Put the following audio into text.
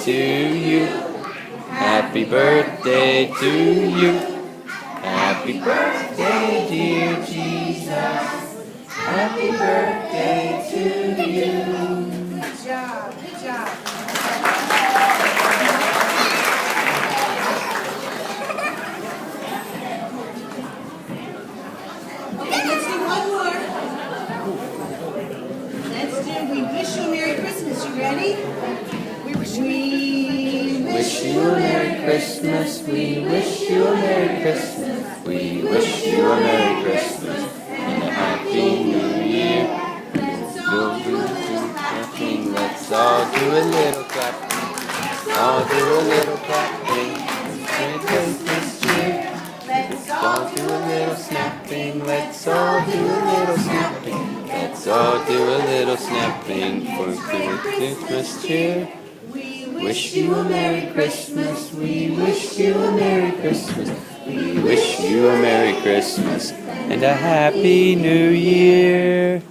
to you. Happy birthday to you. Happy birthday, dear Jesus. Happy birthday to you. Good job, good job. Okay, let's do one more. Let's do We Wish You a Merry Christmas. You ready? We wish you a Merry Christmas. We wish you a Merry Christmas. We wish you a Merry Christmas and a Happy New Year. Let's all do a little clapping. Let's all do a little clapping. All do a little clapping. Merry Christmas cheer. Let's all do a little snapping. Let's all do a little snapping. Let's all do a little snapping for Christmas cheer. Wish you a Merry Christmas. We wish you a Merry Christmas. We wish you a Merry Christmas and a Happy New Year.